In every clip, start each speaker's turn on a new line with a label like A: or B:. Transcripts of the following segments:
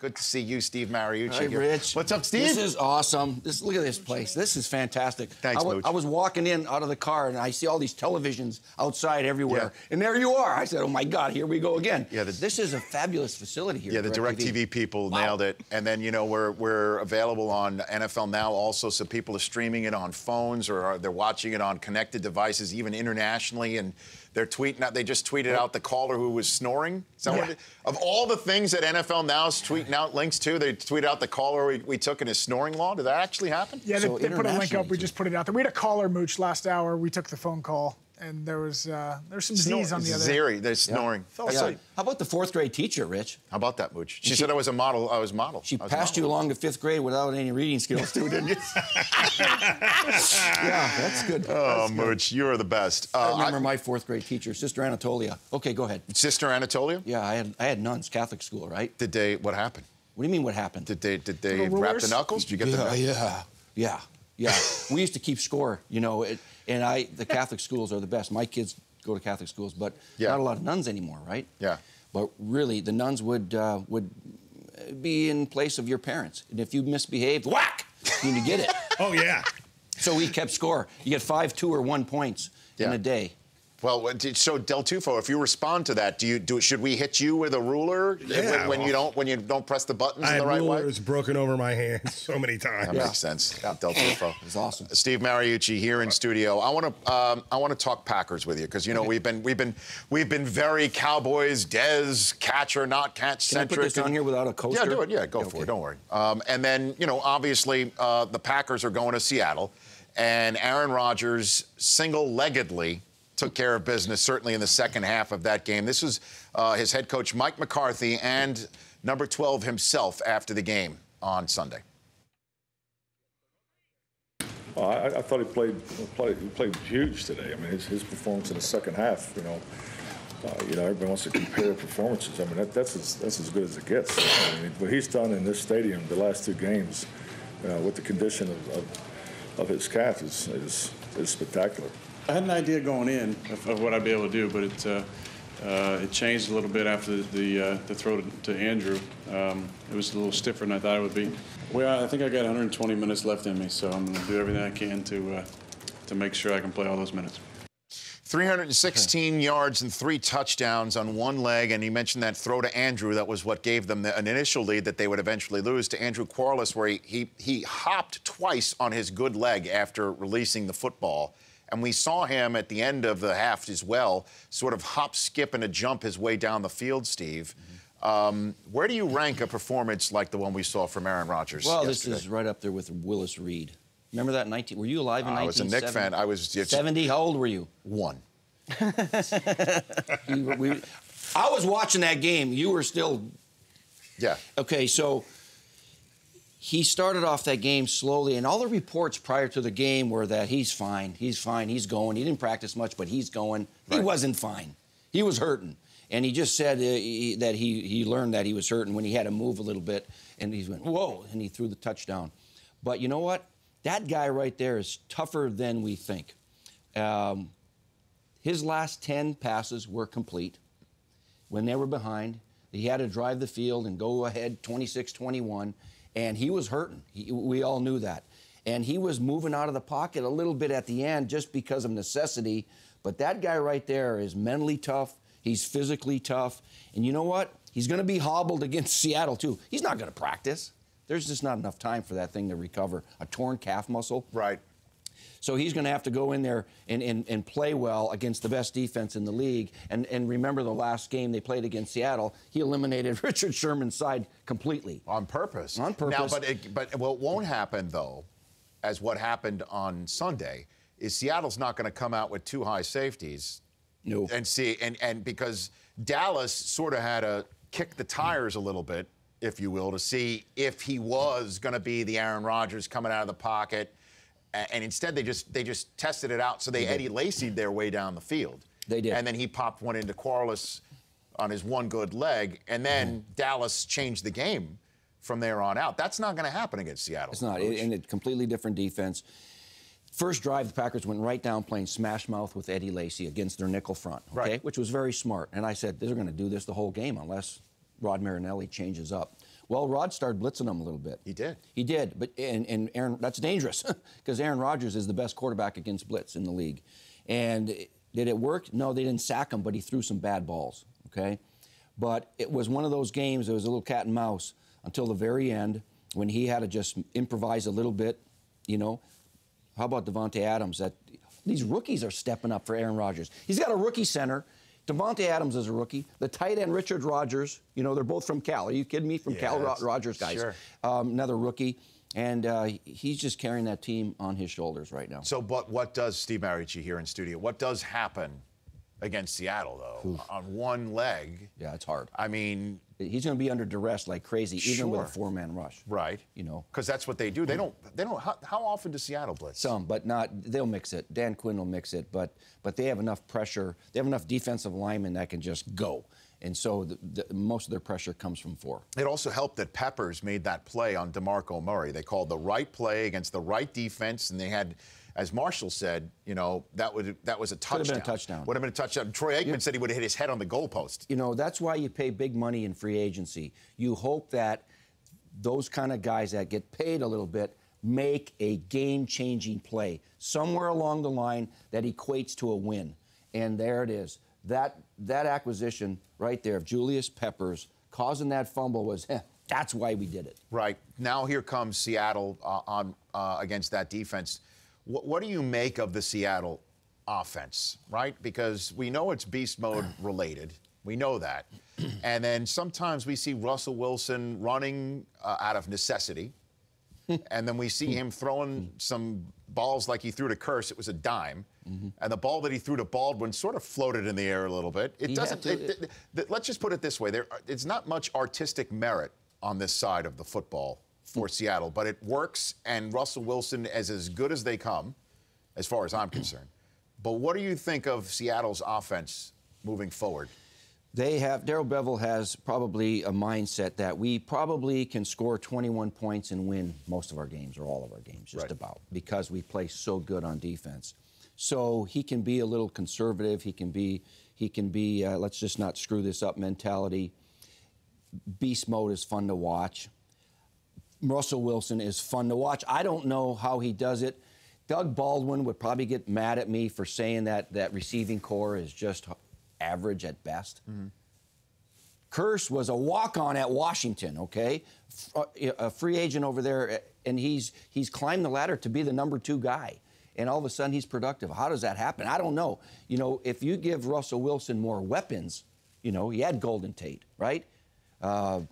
A: Good to see you, Steve Mariucci.
B: Hi, Rich.
A: What's up, Steve?
B: This is awesome. Look at this place. This is fantastic.
A: Thanks, Mooch.
B: I was walking in out of the car, and I see all these televisions outside everywhere.
A: Yeah.
B: And there you are. I said, oh, my God, here we go again.
A: Yeah,
B: this is a fabulous facility here.
A: Yeah, the DirecTV people nailed it. And then, you know, we're available on NFL Now also, so people are streaming it on phones or they're watching it on connected devices, even internationally. And they're tweeting out, they just tweeted out the caller who was snoring. Of all the things that NFL Now is tweeting out links to, they tweeted out the caller we took in his snoring law. Did that actually happen?
C: Yeah, they put a link up. We just put it out there. We had a caller, Mooch, last hour. We took the phone call, and there's some Z's on the other end.
A: They're snoring.
B: Yeah. How about the fourth grade teacher, Rich?
A: How about that, Mooch? She said I was a model. I was model.
B: She passed you along to fifth grade without any reading skills, too, didn't you? Yeah, that's good.
A: Oh, Mooch, you're the best.
B: I remember my fourth grade teacher, Sister Anatolia. Okay, go ahead.
A: Sister Anatolia?
B: Yeah, I had nuns, Catholic school, right?
A: What happened?
B: What do you mean, what happened?
A: Did they wrap the knuckles? Did you get the
B: Yeah. We used to keep score, you know, and the Catholic schools are the best. My kids go to Catholic schools, but not a lot of nuns anymore, right?
A: Yeah.
B: But really, the nuns would be in place of your parents. And if you misbehaved, whack, you need to get it.
D: Oh, yeah.
B: So we kept score. You get 5, 2, or 1 points in a day.
A: Well, so Del Tufo, if you respond to that, should we hit you with a ruler when you don't press the buttons in the right way?
D: Rulers broken over my hands so many times.
A: That makes sense. Del Tufo.
B: It's awesome.
A: Steve Mariucci here in studio. I want to talk Packers with you because you know we've been very Cowboys, Dez, catcher, not catch centric.
B: Can I put this on here without a coaster?
A: Yeah, do it. Yeah, go for it. Don't worry. And then you know, obviously, the Packers are going to Seattle, and Aaron Rodgers single-leggedly took care of business, certainly in the second half of that game. This was his head coach, Mike McCarthy, and number 12 himself after the game on Sunday.
E: Well, I thought he played huge today. I mean, his performance in the second half, you know, everybody wants to compare performances. I mean, that's as good as it gets. I mean, what he's done in this stadium the last 2 games with the condition of his calf is spectacular.
F: I had an idea going in of what I'd be able to do, but it changed a little bit after the throw to Andrew. It was a little stiffer than I thought it would be. Well, I think I got 120 minutes left in me, so I'm going to do everything I can to make sure I can play all those minutes.
A: 316 yards and 3 touchdowns on one leg, and he mentioned that throw to Andrew. That was what gave them an initial lead that they would eventually lose to Andrew Quarles, where he hopped twice on his good leg after releasing the football. And we saw him at the end of the half as well, sort of hop, skip, and a jump his way down the field, Steve. Where do you rank a performance like the one we saw from Aaron Rodgers yesterday?
B: This is right up there with Willis Reed. Remember that? Were you alive in 1970?
A: I was a Knicks fan. I was
B: 70. How old were you?
A: 1.
B: I was watching that game. You were still.
A: Yeah.
B: Okay, so he started off that game slowly, and all the reports prior to the game were that he's fine, he's going. He didn't practice much, but he's going. Right. He wasn't fine. He was hurting. And he just said that he learned that he was hurting when he had to move a little bit, and he went, whoa, and he threw the touchdown. But you know what? That guy right there is tougher than we think. His last 10 passes were complete. When they were behind, he had to drive the field and go ahead 26-21. And he was hurting. We all knew that. And he was moving out of the pocket a little bit at the end just because of necessity. But that guy right there is mentally tough. He's physically tough. And you know what? He's going to be hobbled against Seattle, too. He's not going to practice. There's just not enough time for that thing to recover. A torn calf muscle.
A: Right.
B: So he's going to have to go in there and play well against the best defense in the league. And remember the last game they played against Seattle, he eliminated Richard Sherman's side completely.
A: On purpose.
B: On purpose.
A: Now, but what won't happen, though, as what happened on Sunday, is Seattle's not going to come out with 2 high safeties.
B: No.
A: And because Dallas sort of had to kick the tires a little bit, if you will, to see if he was going to be the Aaron Rodgers coming out of the pocket. And instead, they just tested it out. So they Eddie Lacy'd their way down the field.
B: They did.
A: And then he popped one into Quarles on his one good leg. And then Dallas changed the game from there on out. That's not going to happen against Seattle.
B: It's not. And a completely different defense. First drive, the Packers went right down playing smash mouth with Eddie Lacy against their nickel front, okay? Right. Which was very smart. And I said, they're going to do this the whole game unless Rod Marinelli changes up. Well, Rod started blitzing him a little bit.
A: He did.
B: He did, but and Aaron, that's dangerous because Aaron Rodgers is the best quarterback against blitz in the league. And did it work? No, they didn't sack him, but he threw some bad balls, okay? But it was one of those games, it was a little cat and mouse until the very end when he had to just improvise a little bit, you know. How about Devontae Adams? These rookies are stepping up for Aaron Rodgers. He's got a rookie center. Devontae Adams is a rookie. The tight end, Richard Rodgers, you know, they're both from Cal. Are you kidding me? From Cal Rodgers guys.
A: Sure.
B: Another rookie. And he's just carrying that team on his shoulders right now.
A: So, but what does Steve Mariucci here in studio, what does happen against Seattle, though,
B: Oof.
A: on one leg?
B: Yeah, it's hard.
A: I mean,
B: he's going to be under duress like crazy, even with a
A: Sure.
B: 4-man rush.
A: right.
B: You know.
A: Because that's what they do. They don't, how often does Seattle blitz?
B: Some, but not, they'll mix it. Dan Quinn will mix it, but they have enough pressure. They have enough defensive linemen that can just go. And so most of their pressure comes from 4.
A: It also helped that Peppers made that play on DeMarco Murray. They called the right play against the right defense, and they had, as Marshall said, you know, that was a touchdown.
B: Would have been a touchdown.
A: Would have been a touchdown. Troy Aikman said he would have hit his head on the goalpost.
B: You know, that's why you pay big money in free agency. You hope that those kind of guys that get paid a little bit make a game-changing play somewhere along the line that equates to a win. And there it is. That acquisition right there of Julius Peppers causing that fumble was, that's why we did it.
A: Right. Now here comes Seattle against that defense. What do you make of the Seattle offense, right? Because we know it's beast mode related. We know that. And then sometimes we see Russell Wilson running out of necessity. And then we see him throwing some balls like he threw to Curse. It was a dime. And the ball that he threw to Baldwin sort of floated in the air a little bit. It doesn't. Let's just put it this way: it's not much artistic merit on this side of the football for Seattle, but it works. And Russell Wilson is as good as they come, as far as I'm concerned. But what do you think of Seattle's offense moving forward?
B: Darrell Bevell has probably a mindset that we probably can score 21 points and win most of our games or all of our games, just about, because we play so good on defense. So he can be a little conservative. He can be let's just not screw this up mentality. Beast mode is fun to watch. Russell Wilson is fun to watch. I don't know how he does it. Doug Baldwin would probably get mad at me for saying that receiving core is just average at best. Curse was a walk-on at Washington, okay? A free agent over there, and he's climbed the ladder to be the number 2 guy. And all of a sudden he's productive. How does that happen? I don't know. You know, if you give Russell Wilson more weapons, you know, he had Golden Tate, right?
A: And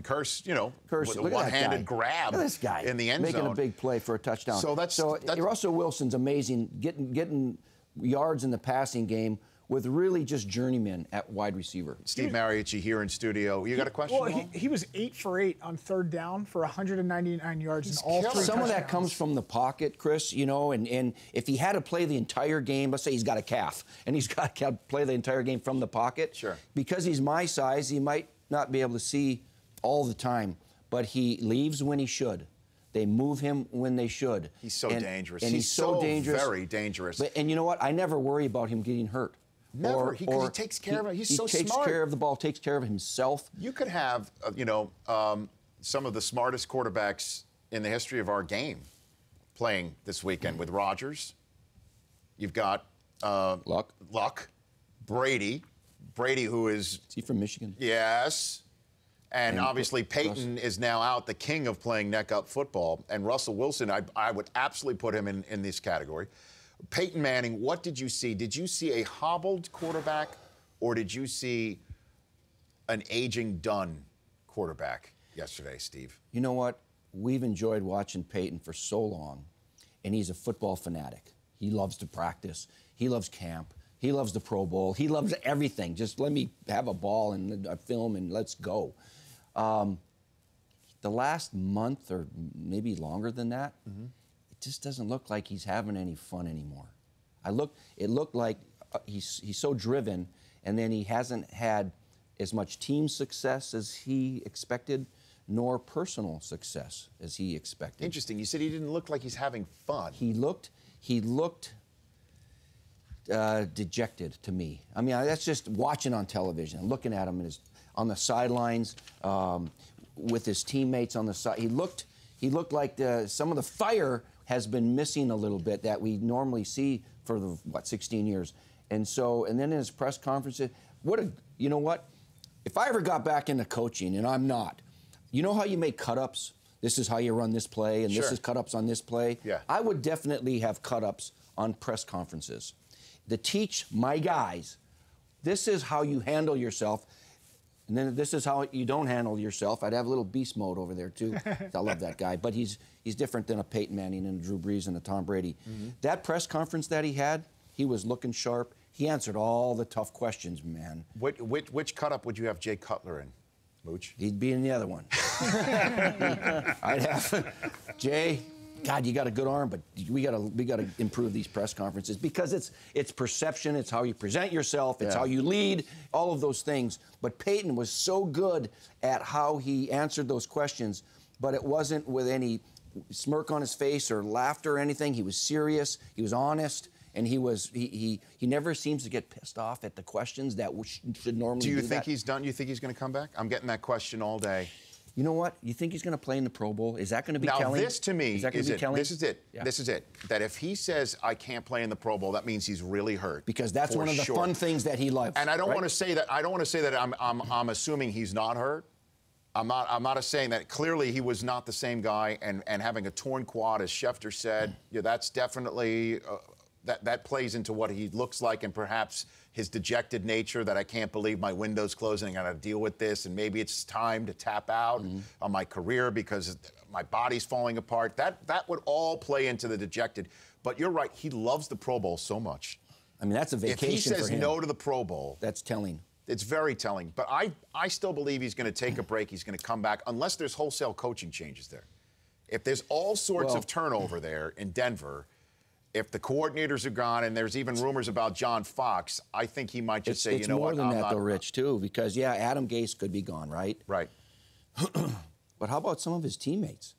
A: Curse, you know, with a
B: look at that
A: one-handed
B: guy.
A: grab
B: Look at this guy
A: in the end
B: making
A: zone.
B: a big play for a touchdown.
A: So that's
B: Russell Wilson's amazing, getting yards in the passing game with really just journeymen at wide receiver.
A: Steve Mariucci here in studio. You got a question?
C: Well, he was 8 for 8 on 3rd down for 199 yards in all 3 touchdowns.
B: Some of that comes from the pocket, Chris, you know, and if he had to play the entire game, let's say he's got a calf, and he's got to play the entire game from the pocket.
A: Sure.
B: Because he's my size, he might not be able to see all the time, but he leaves when he should. They move him when they should.
A: He's so dangerous.
B: And he's so dangerous.
A: Very dangerous.
B: And you know what? I never worry about him getting hurt.
A: Never. He takes care of it. He's so smart.
B: He takes care of the ball, takes care of himself.
A: You could have, some of the smartest quarterbacks in the history of our game playing this weekend with Rodgers. You've got Luck, Brady, who is
B: he from Michigan?
A: Yes. And obviously Peyton is now out, the king of playing neck-up football. And Russell Wilson, I would absolutely put him in this category. Peyton Manning, what did you see? Did you see a hobbled quarterback, or did you see an aging done quarterback yesterday, Steve?
B: You know what? We've enjoyed watching Peyton for so long, and he's a football fanatic. He loves to practice. He loves camp. He loves the Pro Bowl. He loves everything. Just let me have a ball and a film and let's go. The last month or maybe longer than that, it just doesn't look like he's having any fun anymore. It looked like he's so driven, and then he hasn't had as much team success as he expected, nor personal success as he expected.
A: Interesting. You said he didn't look like he's having fun.
B: He looked dejected to me. I mean, that's just watching on television and looking at him on the sidelines. with his teammates on the side. He looked like some of the fire has been missing a little bit that we normally see for the 16 years. And then in his press conferences, you know what? If I ever got back into coaching, and I'm not, you know how you make cut-ups? This is how you run this play, and this is cut-ups on this play.
A: Yeah.
B: I would definitely have cut-ups on press conferences to teach my guys, this is how you handle yourself, and then this is how you don't handle yourself. I'd have a little beast mode over there, too. I love that guy. But he's different than a Peyton Manning and a Drew Brees and a Tom Brady. That press conference that he had, he was looking sharp. He answered all the tough questions, man.
A: Which cut-up would you have Jay Cutler in, Mooch?
B: He'd be in the other one. I'd have Jay. God, you got a good arm, but we gotta improve these press conferences because it's perception, it's how you present yourself, it's how you lead, all of those things. But Peyton was so good at how he answered those questions, but it wasn't with any smirk on his face or laughter or anything. He was serious, he was honest, and he never seems to get pissed off at the questions that should normally do
A: you think he's done? You think he's going to come back? I'm getting that question all day.
B: You know what? You think he's going to play in the Pro Bowl? Is that going to be telling?
A: Now, this to me is it. This is it.
B: Yeah.
A: This is it. That if he says, I can't play in the Pro Bowl, that means he's really hurt.
B: Because that's one of the fun things that he loves.
A: And I don't want to say that. I don't want to say that I'm assuming he's not hurt. I'm not saying that. Clearly, he was not the same guy. And having a torn quad, as Schefter said, that's definitely that plays into what he looks like, and perhaps his dejected nature, that I can't believe my window's closing, I got to deal with this, and maybe it's time to tap out on my career because my body's falling apart. That would all play into the dejected. But you're right, he loves the Pro Bowl so much.
B: I mean, that's a vacation for him.
A: If he says no to the Pro Bowl,
B: that's telling.
A: It's very telling. But I still believe he's going to take a break. He's going to come back, unless there's wholesale coaching changes there. If there's all sorts of turnover there in Denver, if the coordinators are gone, and there's even rumors about John Fox, I think he might just say, you know what,
B: it's more than that, though, Rich, too, because, Adam Gase could be gone, right?
A: Right.
B: But how about some of his teammates?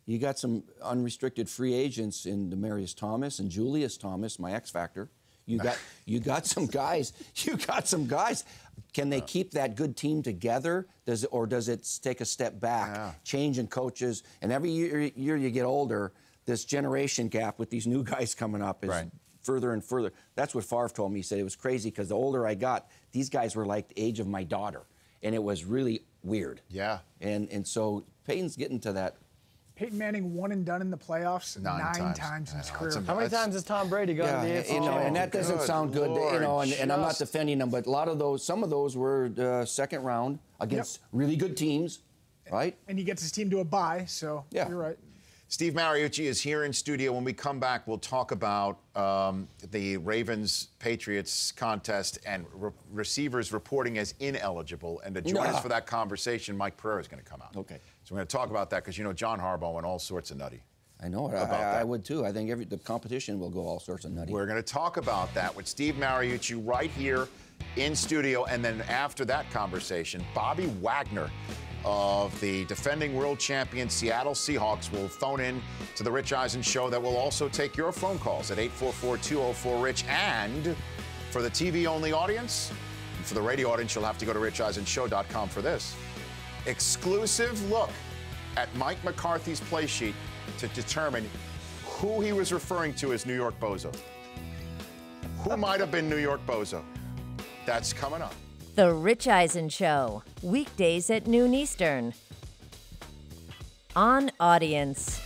B: You got some unrestricted free agents in Demaryius Thomas and Julius Thomas, my X factor. You got some guys. You got some guys. Can they keep that good team together? Does it take a step back? Change in coaches, and every year you get older, this generation gap with these new guys coming up is further and further. That's what Favre told me. He said it was crazy because the older I got, these guys were like the age of my daughter, and it was really weird.
A: Yeah.
B: And so Peyton's getting to that.
C: Peyton Manning one and done in the playoffs nine times in his career.
G: How many times has Tom Brady gone to the AFC?
B: And that doesn't sound good,
A: Lord,
B: and I'm not defending him, but some of those were second round against really good teams, right?
C: And he gets his team to a bye, so you're right.
A: Steve Mariucci is here in studio. When we come back, we'll talk about the Ravens-Patriots contest and receivers reporting as ineligible. And to join us for that conversation, Mike Pereira is going to come out.
B: Okay.
A: So we're going to talk about that because, John Harbaugh went all sorts of nutty.
B: I know it. I would, too. I think the competition will go all sorts of nutty.
A: We're going to talk about that with Steve Mariucci right here in studio. And then after that conversation, Bobby Wagner of the defending world champion Seattle Seahawks will phone in to the Rich Eisen Show. That will also take your phone calls at 844-204-RICH. And for the TV-only audience, and for the radio audience, you'll have to go to richeisenshow.com for this exclusive look at Mike McCarthy's play sheet to determine who he was referring to as New York Bozo. Who might have been New York Bozo? That's coming up.
H: The Rich Eisen Show, weekdays at noon Eastern. On Audience.